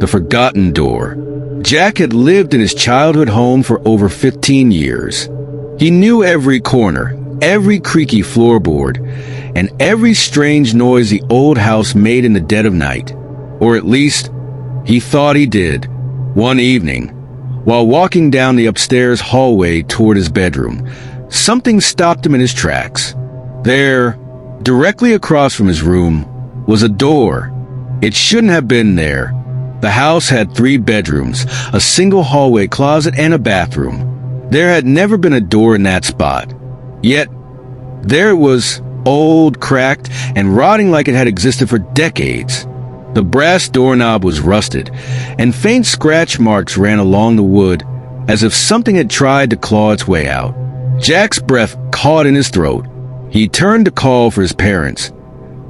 the forgotten door. Jack had lived in his childhood home for over 15 years. He knew every corner, every creaky floorboard, and every strange noise the old house made in the dead of night. Or at least, he thought he did. One evening, while walking down the upstairs hallway toward his bedroom, something stopped him in his tracks. There, directly across from his room, was a door. It shouldn't have been there. The house had 3 bedrooms, a single hallway closet, and a bathroom. There had never been a door in that spot. Yet, there it was, old, cracked, and rotting like it had existed for decades. The brass doorknob was rusted, and faint scratch marks ran along the wood, as if something had tried to claw its way out. Jack's breath caught in his throat. He turned to call for his parents,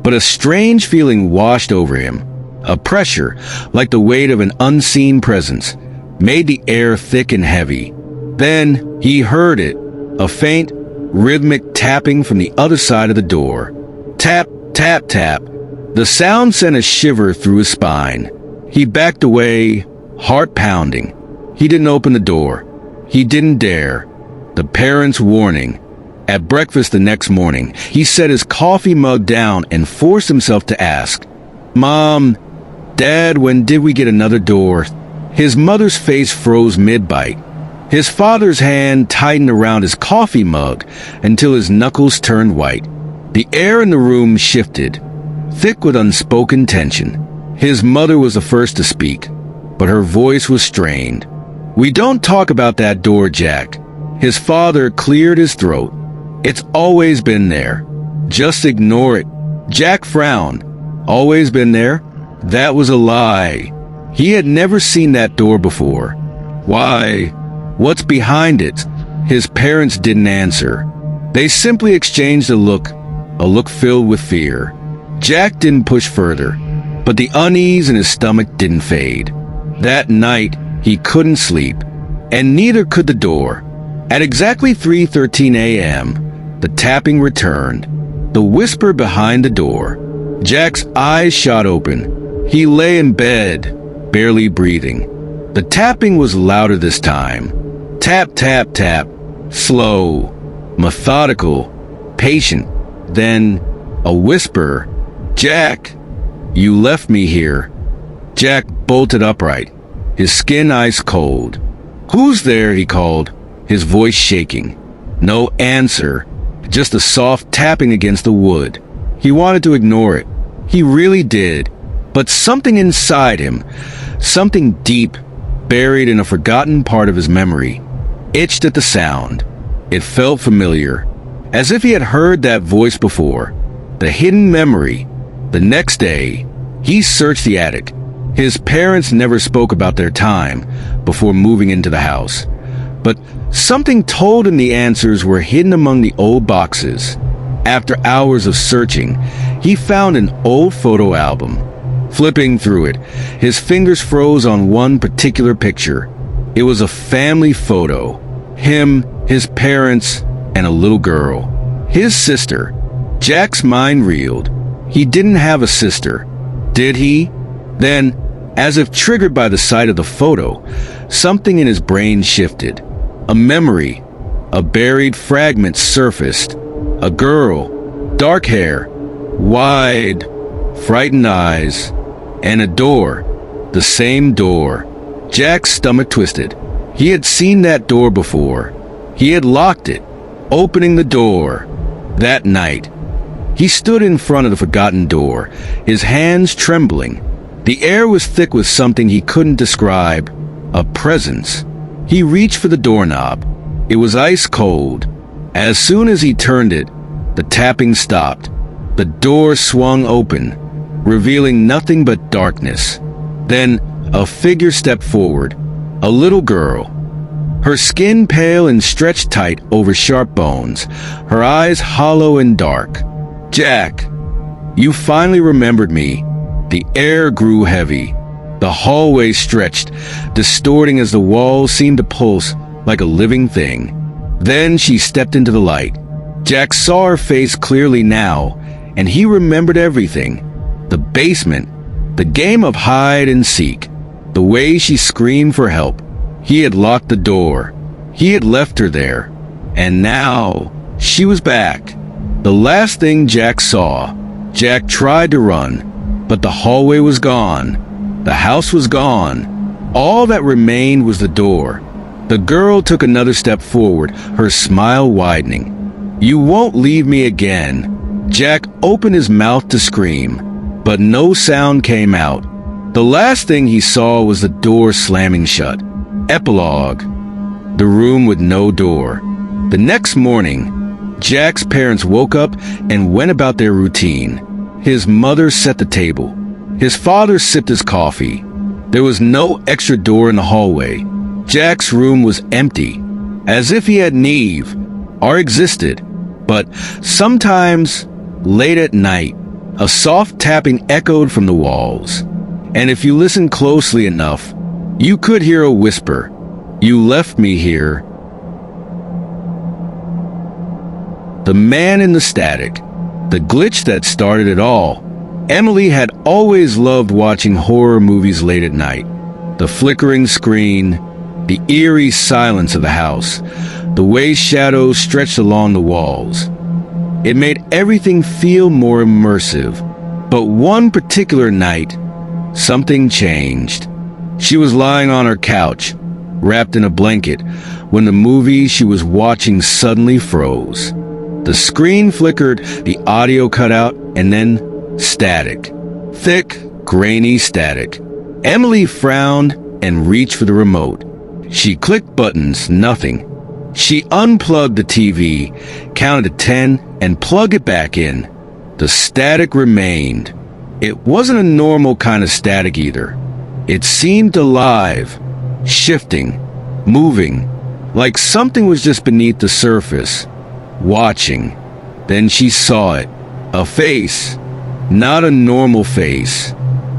but a strange feeling washed over him. A pressure, like the weight of an unseen presence, made the air thick and heavy. Then he heard it, a faint, rhythmic tapping from the other side of the door. Tap, tap, tap. The sound sent a shiver through his spine. He backed away, heart pounding. He didn't open the door. He didn't dare. The parents' warning. At breakfast the next morning, he set his coffee mug down and forced himself to ask, "Mom, Dad, when did we get another door?" His mother's face froze mid-bite. His father's hand tightened around his coffee mug until his knuckles turned white. The air in the room shifted, thick with unspoken tension. His mother was the first to speak, but her voice was strained. "We don't talk about that door, Jack." His father cleared his throat. "It's always been there. Just ignore it." Jack frowned. Always been there? That was a lie. He had never seen that door before. Why? What's behind it? His parents didn't answer. They simply exchanged a look filled with fear. Jack didn't push further, but the unease in his stomach didn't fade. That night, he couldn't sleep, and neither could the door. At exactly 3:13 a.m., the tapping returned, the whisper behind the door. Jack's eyes shot open. He lay in bed, barely breathing. The tapping was louder this time. Tap, tap, tap. Slow, methodical, patient. Then, a whisper. "Jack, you left me here." Jack bolted upright, his skin ice cold. "Who's there?" he called, his voice shaking. No answer, just a soft tapping against the wood. He wanted to ignore it. He really did. But something inside him, something deep, buried in a forgotten part of his memory, itched at the sound. It felt familiar, as if he had heard that voice before. The hidden memory. The next day, he searched the attic. His parents never spoke about their time before moving into the house, but something told him the answers were hidden among the old boxes. After hours of searching, he found an old photo album. Flipping through it, his fingers froze on one particular picture. It was a family photo. Him, his parents, and a little girl. His sister. Jack's mind reeled. He didn't have a sister. Did he? Then, as if triggered by the sight of the photo, something in his brain shifted. A memory, a buried fragment surfaced. A girl, dark hair, wide, frightened eyes, and a door, the same door. Jack's stomach twisted. He had seen that door before. He had locked it, opening the door. That night, he stood in front of the forgotten door, his hands trembling. The air was thick with something he couldn't describe, a presence. He reached for the doorknob. It was ice cold. As soon as he turned it, the tapping stopped. The door swung open, revealing nothing but darkness. Then a figure stepped forward, a little girl. Her skin pale and stretched tight over sharp bones, her eyes hollow and dark. "Jack, you finally remembered me." The air grew heavy. The hallway stretched, distorting as the walls seemed to pulse like a living thing. Then she stepped into the light. Jack saw her face clearly now, and he remembered everything. The basement, the game of hide and seek, The way she screamed for help. He had locked the door. He had left her there. And now, she was back. The last thing Jack saw, Jack tried to run, but the hallway was gone. The house was gone. All that remained was the door. The girl took another step forward, her smile widening. "You won't leave me again." Jack opened his mouth to scream, but no sound came out. The last thing he saw was the door slamming shut. Epilogue. The room with no door. The next morning, Jack's parents woke up and went about their routine. His mother set the table. His father sipped his coffee. There was no extra door in the hallway. Jack's room was empty, as if he had Neve, or existed. But sometimes, late at night, a soft tapping echoed from the walls. And if you listened closely enough, you could hear a whisper, "You left me here." The man in the static, the glitch that started it all. Emily had always loved watching horror movies late at night. The flickering screen, the eerie silence of the house, the way shadows stretched along the walls. It made everything feel more immersive. But one particular night, something changed. She was lying on her couch, wrapped in a blanket, when the movie she was watching suddenly froze. The screen flickered, the audio cut out, and then static. Thick, grainy static. Emily frowned and reached for the remote. She clicked buttons, nothing. She unplugged the TV, counted to 10, and plugged it back in. The static remained. It wasn't a normal kind of static either. It seemed alive, shifting, moving, like something was just beneath the surface, watching. Then she saw it. A face. Not a normal face.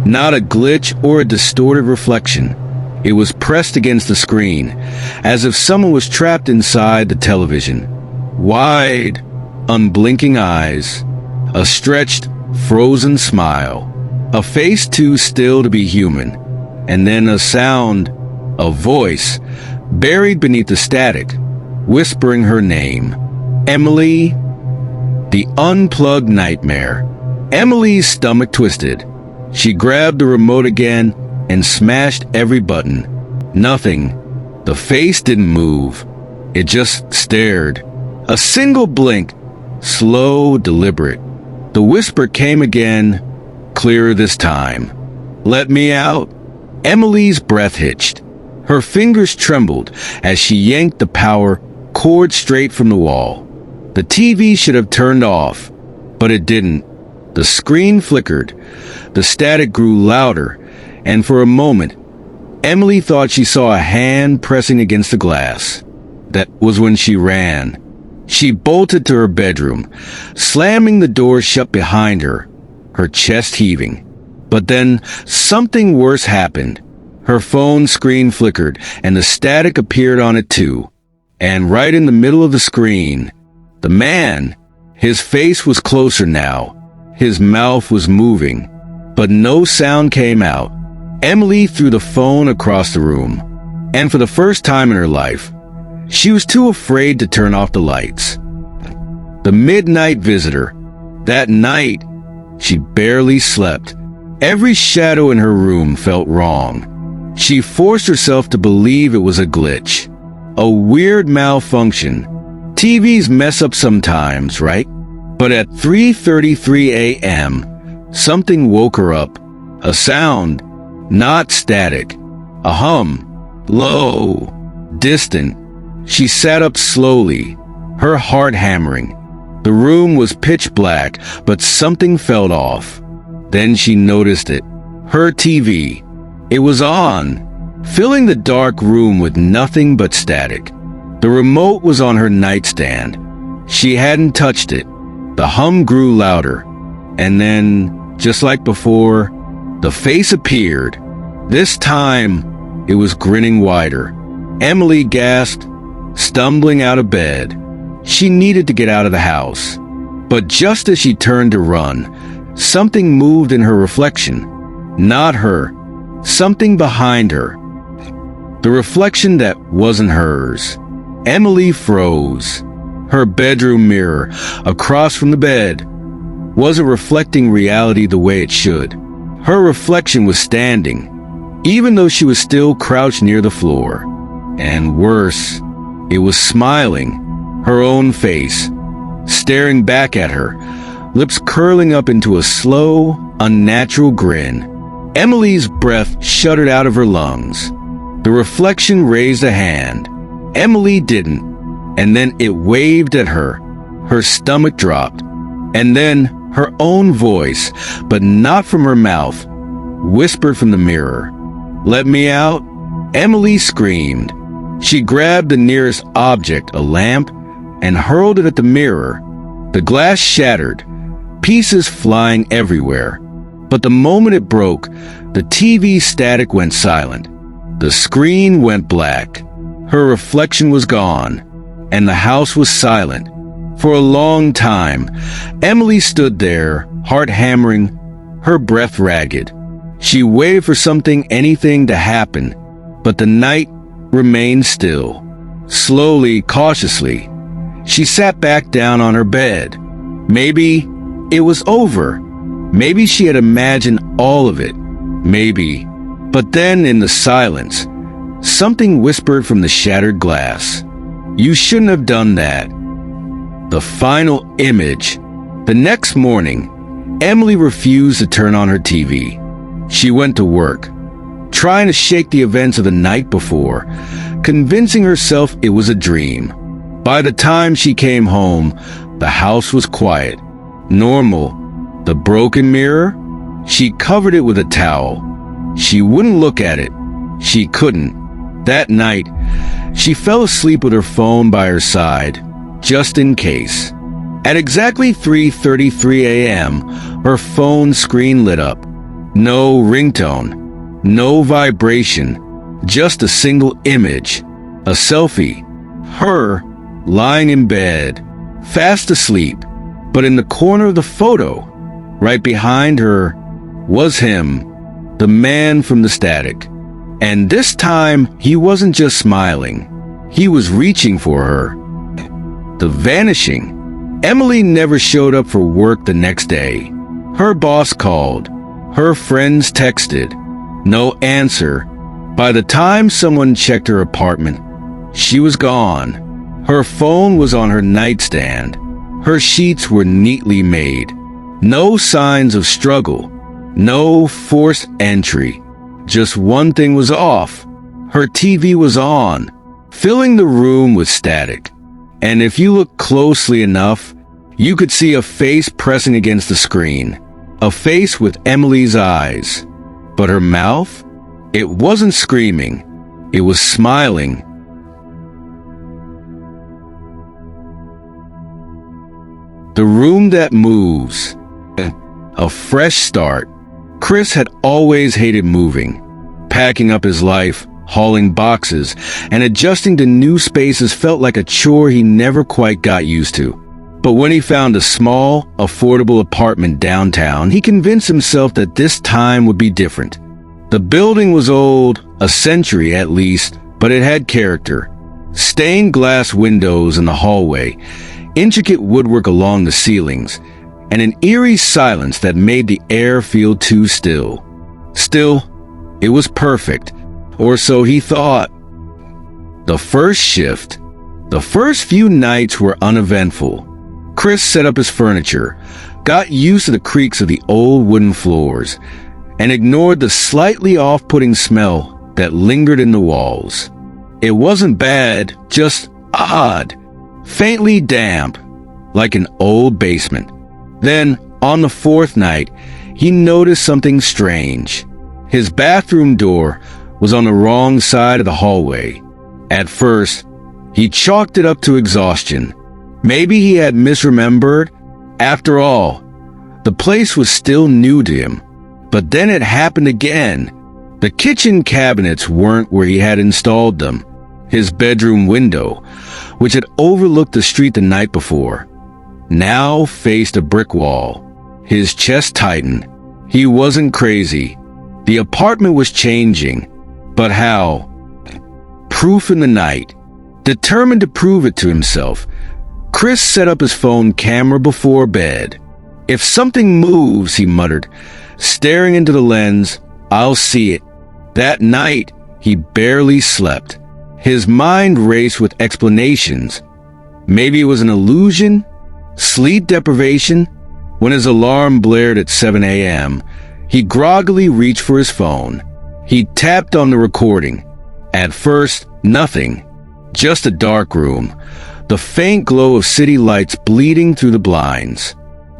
Not a glitch or a distorted reflection. It was pressed against the screen, as if someone was trapped inside the television. Wide, unblinking eyes. A stretched, frozen smile. A face too still to be human. And then a sound, a voice, buried beneath the static, whispering her name. Emily. The unplugged nightmare. Emily's stomach twisted. She grabbed the remote again and smashed every button. Nothing. The face didn't move. It just stared. A single blink, slow, deliberate. The whisper came again, clearer this time. "Let me out." Emily's breath hitched. Her fingers trembled as she yanked the power cord straight from the wall. The TV should have turned off, but it didn't. The screen flickered. The static grew louder, and for a moment, Emily thought she saw a hand pressing against the glass. That was when she ran. She bolted to her bedroom, slamming the door shut behind her, her chest heaving. But then something worse happened. Her phone screen flickered, and the static appeared on it too. And right in the middle of the screen, the man, his face was closer now. His mouth was moving, but no sound came out. Emily threw the phone across the room, and for the first time in her life, she was too afraid to turn off the lights. The midnight visitor. That night, she barely slept. Every shadow in her room felt wrong. She forced herself to believe it was a glitch, a weird malfunction. TVs mess up sometimes, right? But at 3:33 a.m., something woke her up. A sound, not static. A hum, low, distant. She sat up slowly, her heart hammering. The room was pitch black, but something felt off. Then she noticed it. Her TV. It was on, filling the dark room with nothing but static. The remote was on her nightstand. She hadn't touched it. The hum grew louder. And then, just like before, the face appeared. This time, it was grinning wider. Emily gasped, stumbling out of bed. She needed to get out of the house. But just as she turned to run, something moved in her reflection. Not her. something behind her. The reflection that wasn't hers. Emily froze. Her bedroom mirror, across from the bed, wasn't reflecting reality the way it should. Her reflection was standing, even though she was still crouched near the floor. And worse, it was smiling, her own face, staring back at her, lips curling up into a slow, unnatural grin. Emily's breath shuddered out of her lungs. The reflection raised a hand. Emily didn't, and then it waved at her. Her stomach dropped, and then her own voice, but not from her mouth, whispered from the mirror. "Let me out?" Emily screamed. She grabbed the nearest object, a lamp, and hurled it at the mirror. The glass shattered, pieces flying everywhere. But the moment it broke, the TV static went silent. The screen went black. Her reflection was gone, and the house was silent. For a long time, Emily stood there, heart hammering, her breath ragged. She waited for anything to happen, but the night remained still. Slowly, cautiously, she sat back down on her bed. Maybe it was over. Maybe she had imagined all of it. Maybe. But then in the silence, something whispered from the shattered glass. "You shouldn't have done that." The final image. The next morning, Emily refused to turn on her TV. She went to work, trying to shake the events of the night before, convincing herself it was a dream. By the time she came home, the house was quiet, normal. The broken mirror? She covered it with a towel. She wouldn't look at it. She couldn't. That night, she fell asleep with her phone by her side, just in case. At exactly 3:33 a.m., her phone screen lit up. No ringtone, no vibration, just a single image, a selfie. Her, lying in bed, fast asleep, but in the corner of the photo, right behind her, was him, the man from the static. And this time, he wasn't just smiling. He was reaching for her. The vanishing. Emily never showed up for work the next day. Her boss called. Her friends texted. No answer. By the time someone checked her apartment, she was gone. Her phone was on her nightstand. Her sheets were neatly made. No signs of struggle. No forced entry. Just one thing was off. Her TV was on, filling the room with static. And if you looked closely enough, you could see a face pressing against the screen. A face with Emily's eyes. But her mouth? It wasn't screaming. It was smiling. The room that moves. A fresh start. Chris had always hated moving. Packing up his life, hauling boxes, and adjusting to new spaces felt like a chore he never quite got used to. But when he found a small, affordable apartment downtown, he convinced himself that this time would be different. The building was old, a century at least, but it had character. Stained glass windows in the hallway, intricate woodwork along the ceilings, and an eerie silence that made the air feel too still. Still, it was perfect, or so he thought. The first shift. The first few nights were uneventful. Chris set up his furniture, got used to the creaks of the old wooden floors, and ignored the slightly off-putting smell that lingered in the walls. It wasn't bad, just odd, faintly damp, like an old basement. Then, on the fourth night, he noticed something strange. His bathroom door was on the wrong side of the hallway. At first, he chalked it up to exhaustion. Maybe he had misremembered. After all, the place was still new to him. But then it happened again. The kitchen cabinets weren't where he had installed them. His bedroom window, which had overlooked the street the night before, now faced a brick wall. His chest tightened. He wasn't crazy. The apartment was changing, but how? Proof in the night. Determined to prove it to himself, Chris set up his phone camera before bed. "If something moves," he muttered, staring into the lens, "I'll see it." That night, he barely slept. His mind raced with explanations. Maybe it was an illusion? Sleep deprivation? When his alarm blared at 7 a.m., he groggily reached for his phone. He tapped on the recording. At first, nothing. Just a dark room. The faint glow of city lights bleeding through the blinds.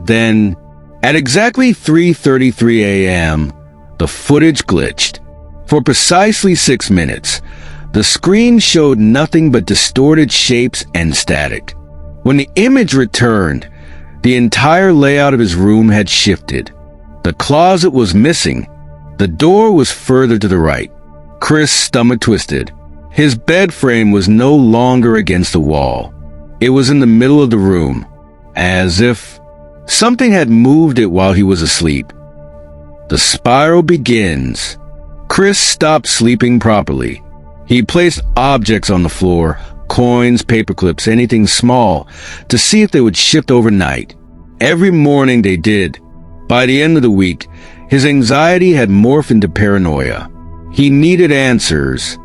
Then, at exactly 3:33 a.m., the footage glitched. For precisely 6 minutes, the screen showed nothing but distorted shapes and static. When the image returned, the entire layout of his room had shifted. The closet was missing. The door was further to the right. Chris' stomach twisted. His bed frame was no longer against the wall. It was in the middle of the room, as if something had moved it while he was asleep. The spiral begins. Chris stopped sleeping properly. He placed objects on the floor, coins, paperclips, anything small, to see if they would shift overnight. Every morning they did. By the end of the week, his anxiety had morphed into paranoia. He needed answers.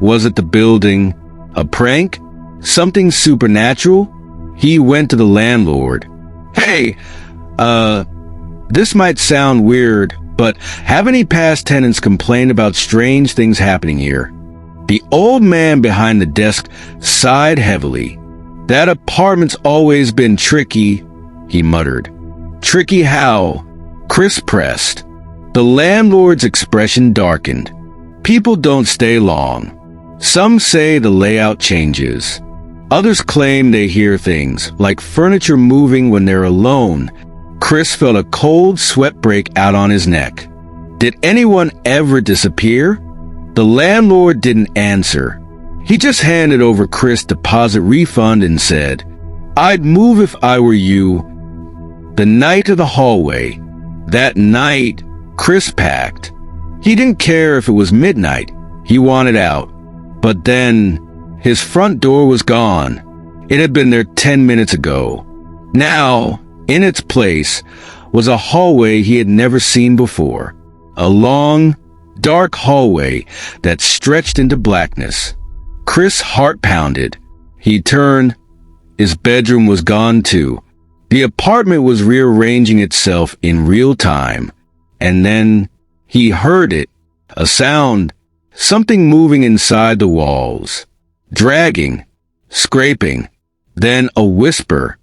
Was it the building? A prank? Something supernatural? He went to the landlord. "Hey, this might sound weird, but have any past tenants complained about strange things happening here?" The old man behind the desk sighed heavily. "That apartment's always been tricky," he muttered. "Tricky how?" Chris pressed. The landlord's expression darkened. "People don't stay long. Some say the layout changes. Others claim they hear things, like furniture moving when they're alone." Chris felt a cold sweat break out on his neck. Did anyone ever disappear? The landlord didn't answer. He just handed over Chris' deposit refund and said, "I'd move if I were you." The night of the hallway. That night, Chris packed. He didn't care if it was midnight. He wanted out. But then, his front door was gone. It had been there 10 minutes ago. Now, in its place, was a hallway he had never seen before. A long, dark hallway that stretched into blackness. Chris' heart pounded. He turned. His bedroom was gone too. The apartment was rearranging itself in real time. And then he heard it. A sound. Something moving inside the walls. Dragging. Scraping. Then a whisper.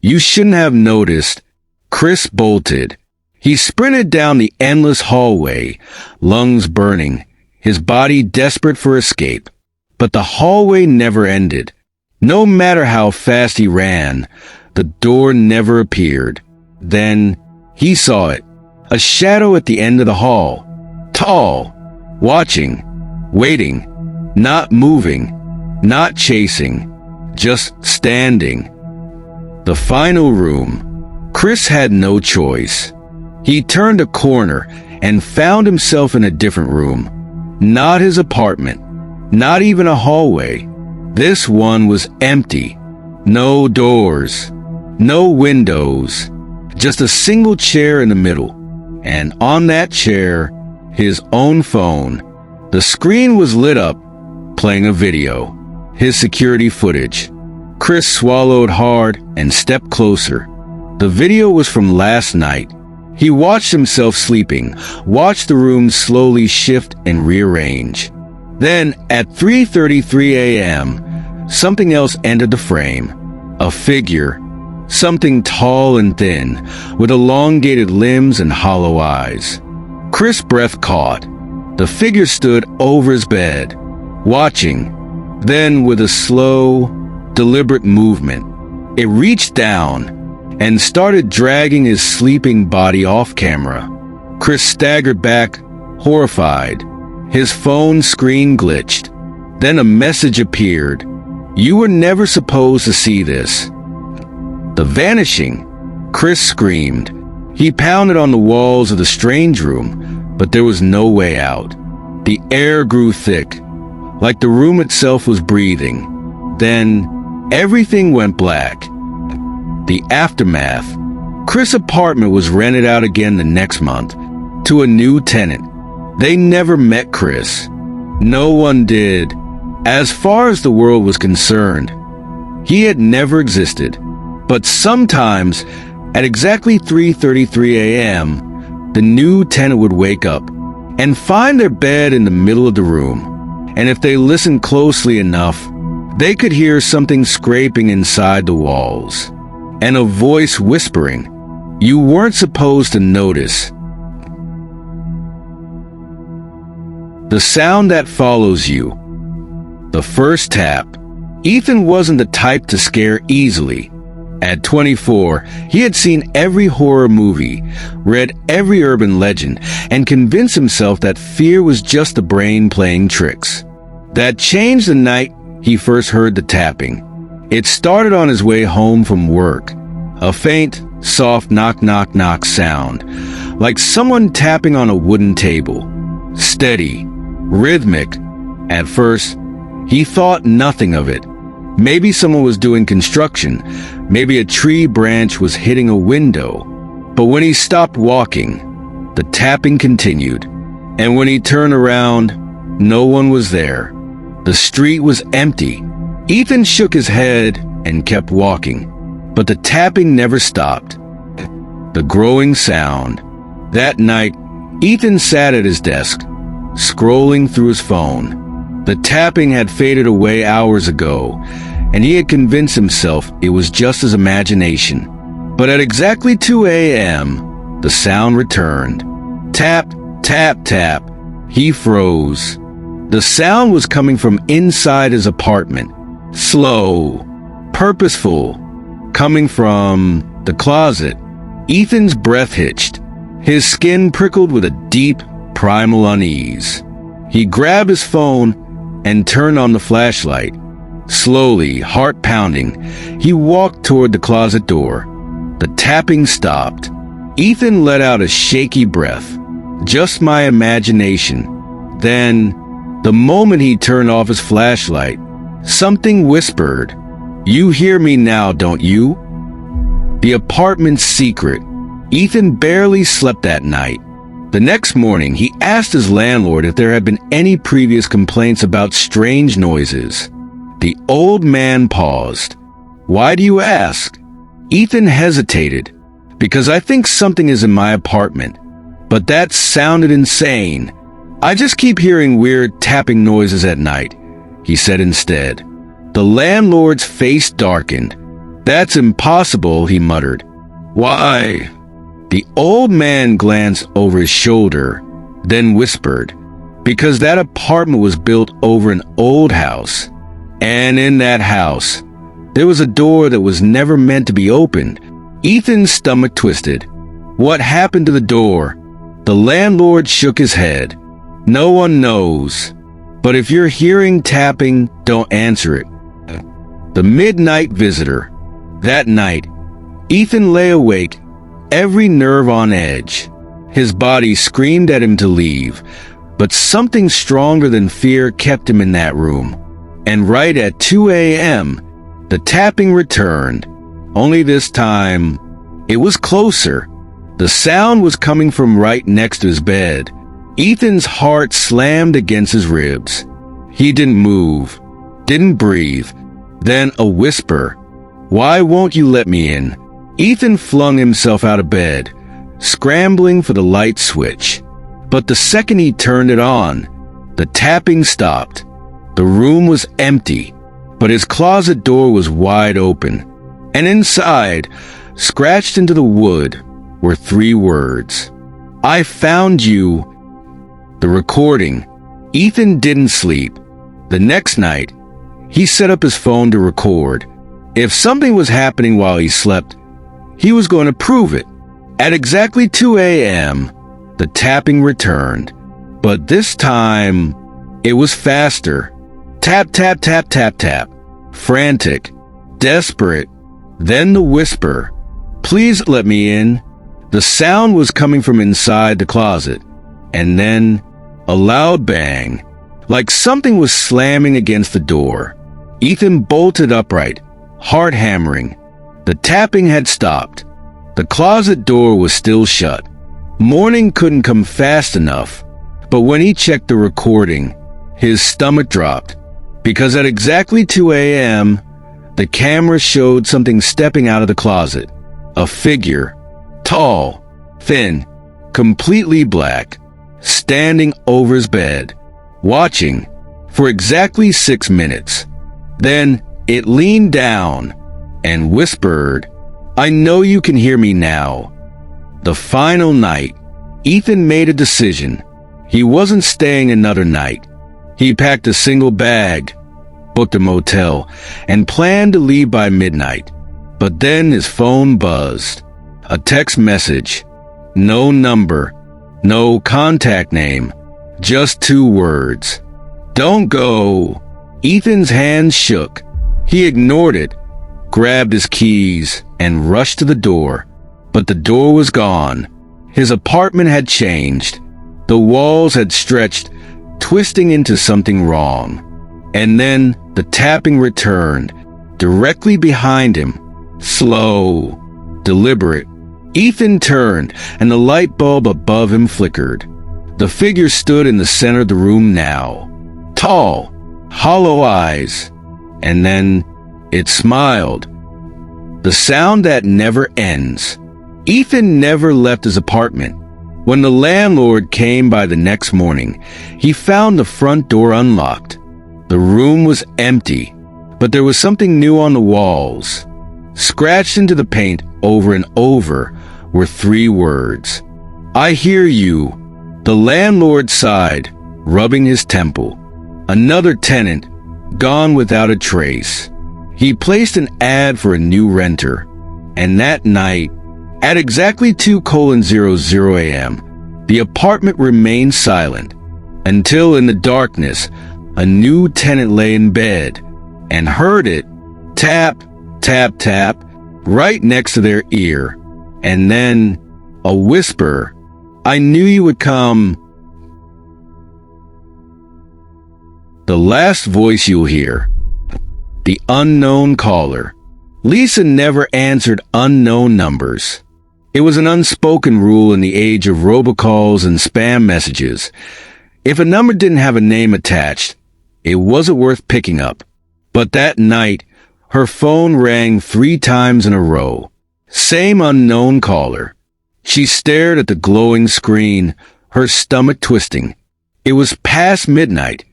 "You shouldn't have noticed." Chris bolted. He sprinted down the endless hallway, lungs burning, his body desperate for escape. But the hallway never ended. No matter how fast he ran, the door never appeared. Then he saw it. A shadow at the end of the hall. Tall. Watching. Waiting. Not moving. Not chasing. Just standing. The final room. Chris had no choice. He turned a corner and found himself in a different room. Not his apartment. Not even a hallway. This one was empty. No doors. No windows. Just a single chair in the middle. And on that chair, his own phone. The screen was lit up, playing a video. His security footage. Chris swallowed hard and stepped closer. The video was from last night. He watched himself sleeping, watched the room slowly shift and rearrange. Then, at 3:33 a.m., something else entered the frame. A figure. Something tall and thin, with elongated limbs and hollow eyes. Chris' breath caught. The figure stood over his bed, watching. Then, with a slow, deliberate movement, it reached down and started dragging his sleeping body off camera. Chris staggered back, horrified. His phone screen glitched. Then a message appeared. "You were never supposed to see this." The vanishing. Chris screamed. He pounded on the walls of the strange room, but there was no way out. The air grew thick, like the room itself was breathing. Then, everything went black. The aftermath. Chris' apartment was rented out again the next month to a new tenant. They never met Chris. No one did. As far as the world was concerned, he had never existed. But sometimes, at exactly 3:33 a.m., the new tenant would wake up and find their bed in the middle of the room. And if they listened closely enough, they could hear something scraping inside the walls, and a voice whispering you weren't supposed to notice. The sound that follows you. The first tap. Ethan wasn't the type to scare easily. At 24, he had seen every horror movie, read every urban legend, and convinced himself that fear was just the brain playing tricks. That changed the night he first heard the tapping. It started on his way home from work. A faint, soft knock sound, like someone tapping on a wooden table. Steady, rhythmic. At first, he thought nothing of it. Maybe someone was doing construction. Maybe a tree branch was hitting a window. But when he stopped walking, the tapping continued. And when he turned around, no one was there. The street was empty. Ethan shook his head and kept walking. But the tapping never stopped. The growing sound. That night, Ethan sat at his desk, scrolling through his phone. The tapping had faded away hours ago, and he had convinced himself it was just his imagination. But at exactly 2 a.m., the sound returned. Tap, tap, tap. He froze. The sound was coming from inside his apartment. Slow, purposeful, coming from the closet. Ethan's breath hitched. His skin prickled with a deep, primal unease. He grabbed his phone and turned on the flashlight. Slowly, heart pounding, he walked toward the closet door. The tapping stopped. Ethan let out a shaky breath. Just my imagination. Then, the moment he turned off his flashlight, something whispered, "You hear me now, don't you?" The apartment's secret. Ethan barely slept that night. The next morning, he asked his landlord if there had been any previous complaints about strange noises. The old man paused. "Why do you ask?" Ethan hesitated. "Because I think something is in my apartment. But that sounded insane. I just keep hearing weird tapping noises at night," he said instead. The landlord's face darkened. "That's impossible," he muttered. "Why?" The old man glanced over his shoulder, then whispered, "Because that apartment was built over an old house. And in that house, there was a door that was never meant to be opened." Ethan's stomach twisted. "What happened to the door?" The landlord shook his head. "No one knows. But if you're hearing tapping, don't answer it." The midnight visitor. That night, Ethan lay awake, every nerve on edge. His body screamed at him to leave, but something stronger than fear kept him in that room. And right at 2 a.m., the tapping returned. Only this time, it was closer. The sound was coming from right next to his bed. Ethan's heart slammed against his ribs. He didn't move, didn't breathe. Then a whisper. "Why won't you let me in?" Ethan flung himself out of bed, scrambling for the light switch. But the second he turned it on, the tapping stopped. The room was empty, but his closet door was wide open. And inside, scratched into the wood, were 3 words. "I found you." The recording. Ethan didn't sleep. The next night, he set up his phone to record. If something was happening while he slept, he was going to prove it. At exactly 2 a.m., the tapping returned. But this time, it was faster. Tap, tap, tap, tap, tap. Frantic, desperate. Then the whisper. "Please let me in." The sound was coming from inside the closet. and then a loud bang, like something was slamming against the door. Ethan bolted upright, heart hammering. The tapping had stopped. The closet door was still shut. Morning couldn't come fast enough, but when he checked the recording, his stomach dropped, because at exactly 2 a.m., the camera showed something stepping out of the closet. A figure, tall, thin, completely black, standing over his bed, watching for exactly 6 minutes. Then it leaned down and whispered, "I know you can hear me now." The final night, Ethan made a decision. He wasn't staying another night. He packed a single bag, booked a motel, and planned to leave by midnight. But then his phone buzzed. A text message. No number, no contact name, just 2 words. "Don't go." Ethan's hands shook. He ignored it, grabbed his keys, and rushed to the door. But the door was gone. His apartment had changed. The walls had stretched, twisting into something wrong. And then the tapping returned, directly behind him. Slow, deliberate. Ethan turned, and the light bulb above him flickered. The figure stood in the center of the room now. Tall, hollow eyes. And then it smiled. The sound that never ends. Ethan never left his apartment. When the landlord came by the next morning, he found the front door unlocked. The room was empty, but there was something new on the walls. Scratched into the paint over and over were 3 words. "I hear you." The landlord sighed, rubbing his temple. Another tenant, gone without a trace. He placed an ad for a new renter, and that night, at exactly 2:00 a.m., the apartment remained silent, until in the darkness, a new tenant lay in bed and heard it tap, tap, tap, right next to their ear. And then a whisper, "I knew you would come." The last voice you'll hear. The unknown caller. Lisa never answered unknown numbers. It was an unspoken rule in the age of robocalls and spam messages. If a number didn't have a name attached, it wasn't worth picking up. But that night, her phone rang 3 times in a row. Same unknown caller. She stared at the glowing screen, her stomach twisting. It was past midnight.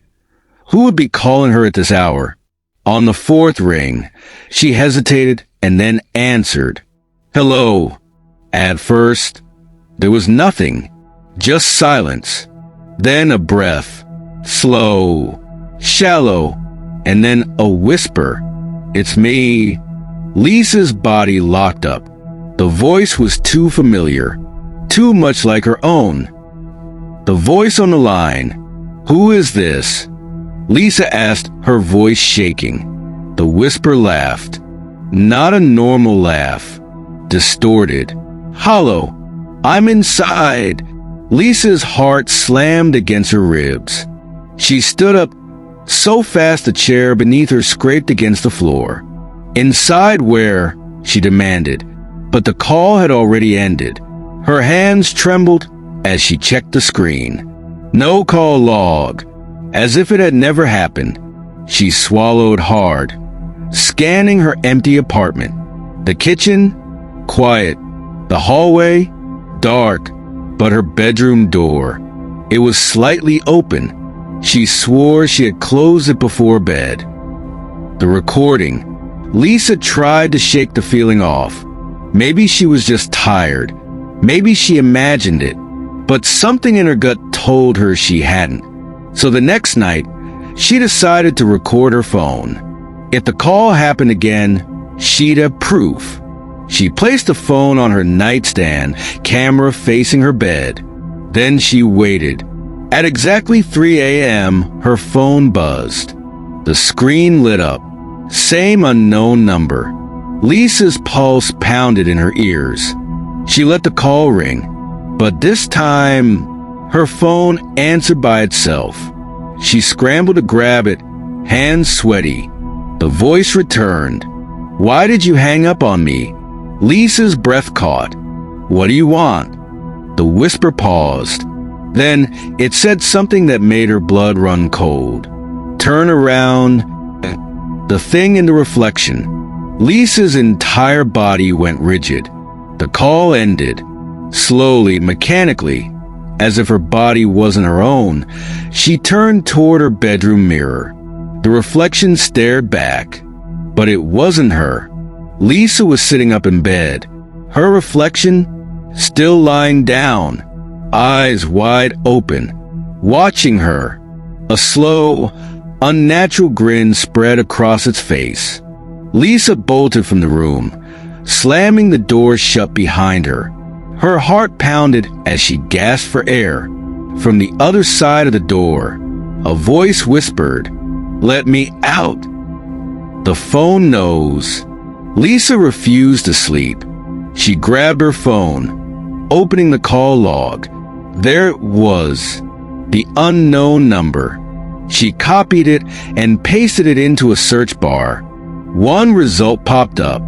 Who would be calling her at this hour? On the 4th ring, she hesitated and then answered. "Hello." At first, there was nothing, just silence. Then a breath, slow, shallow, and then a whisper. "It's me." Lisa's body locked up. The voice was too familiar, too much like her own. The voice on the line. "Who is this?" Lisa asked, her voice shaking. The whisper laughed. Not a normal laugh. Distorted. Hollow. "I'm inside." Lisa's heart slammed against her ribs. She stood up so fast the chair beneath her scraped against the floor. "Inside where?" she demanded, but the call had already ended. Her hands trembled as she checked the screen. No call log. As if it had never happened, she swallowed hard, scanning her empty apartment. The kitchen, quiet. The hallway, dark, but her bedroom door, it was slightly open. She swore she had closed it before bed. The recording. Lisa tried to shake the feeling off. Maybe she was just tired. Maybe she imagined it. But something in her gut told her she hadn't. So the next night, she decided to record her phone. If the call happened again, she'd have proof. She placed the phone on her nightstand, camera facing her bed. Then she waited. At exactly 3 a.m., her phone buzzed. The screen lit up. Same unknown number. Lisa's pulse pounded in her ears. She let the call ring. But this time, Her phone answered by itself. She scrambled to grab it, hands sweaty. The voice returned. "Why did you hang up on me?" Lisa's breath caught. "What do you want?" The whisper paused. Then it said something that made her blood run cold. "Turn around." The thing in the reflection. Lisa's entire body went rigid. The call ended. Slowly, mechanically, as if her body wasn't her own, she turned toward her bedroom mirror. The reflection stared back, but it wasn't her. Lisa was sitting up in bed. Her reflection, still lying down, eyes wide open, watching her. A slow, unnatural grin spread across its face. Lisa bolted from the room, slamming the door shut behind her. Her heart pounded as she gasped for air. From the other side of the door, a voice whispered, "Let me out." The phone knows. Lisa refused to sleep. She grabbed her phone, opening the call log. There it was, the unknown number. She copied it and pasted it into a search bar. One result popped up.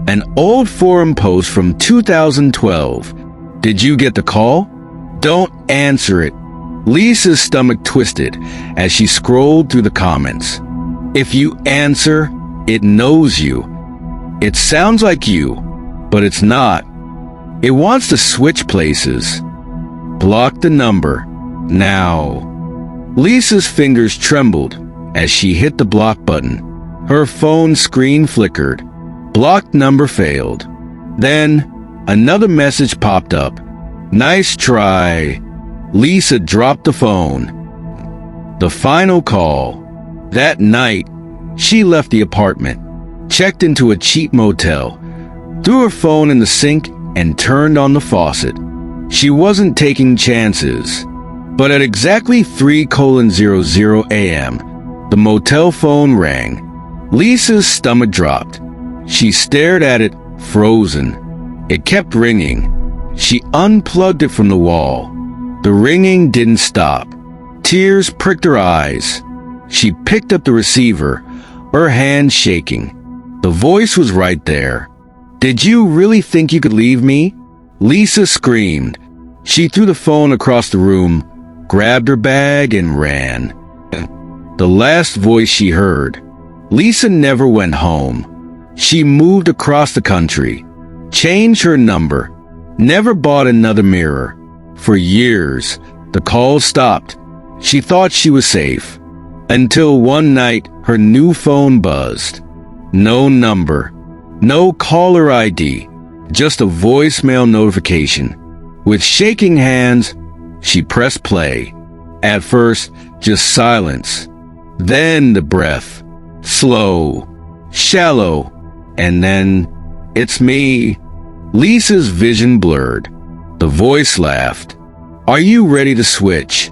An old forum post from 2012. "Did you get the call? Don't answer it." Lisa's stomach twisted as she scrolled through the comments. "If you answer, it knows you. It sounds like you, but it's not. It wants to switch places. Block the number, now." Lisa's fingers trembled as she hit the block button. Her phone screen flickered. Blocked number failed. Then, another message popped up. "Nice try." Lisa dropped the phone. The final call. That night, she left the apartment, checked into a cheap motel, threw her phone in the sink, and turned on the faucet. She wasn't taking chances. But at exactly 3:00 a.m., the motel phone rang. Lisa's stomach dropped. She stared at it, frozen. It kept ringing. She unplugged it from the wall. The ringing didn't stop. Tears pricked her eyes. She picked up the receiver, her hand shaking. The voice was right there. "Did you really think you could leave me?" Lisa screamed. She threw the phone across the room, grabbed her bag, and ran. The last voice she heard. Lisa never went home. She moved across the country, changed her number, never bought another mirror. For years, the calls stopped. She thought she was safe. Until one night, her new phone buzzed. No number, no caller ID, just a voicemail notification. With shaking hands, she pressed play. At first, just silence. Then the breath. Slow, shallow, and then, "It's me." Lisa's vision blurred. The voice laughed. "Are you ready to switch?"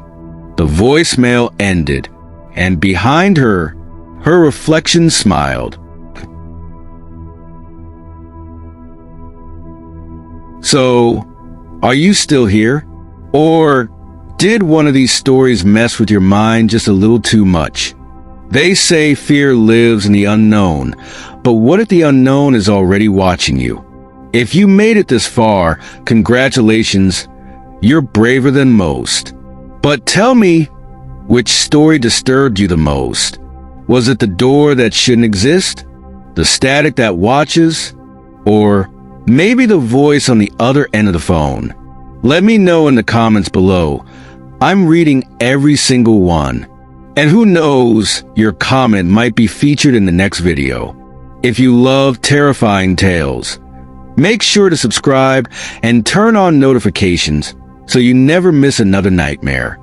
The voicemail ended, and behind her, her reflection smiled. So, are you still here? Or did one of these stories mess with your mind just a little too much? They say fear lives in the unknown, but what if the unknown is already watching you? If you made it this far, congratulations, you're braver than most. But tell me, which story disturbed you the most? Was it the door that shouldn't exist? The static that watches? Or maybe the voice on the other end of the phone? Let me know in the comments below. I'm reading every single one. And who knows, your comment might be featured in the next video. If you love terrifying tales, make sure to subscribe and turn on notifications so you never miss another nightmare.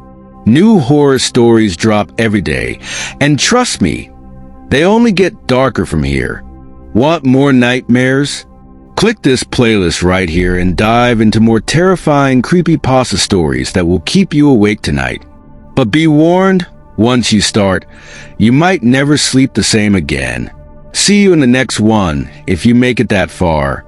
New horror stories drop every day, and trust me, they only get darker from here. Want more nightmares? Click this playlist right here and dive into more terrifying creepypasta stories that will keep you awake tonight. But be warned, once you start, you might never sleep the same again. See you in the next one if you make it that far.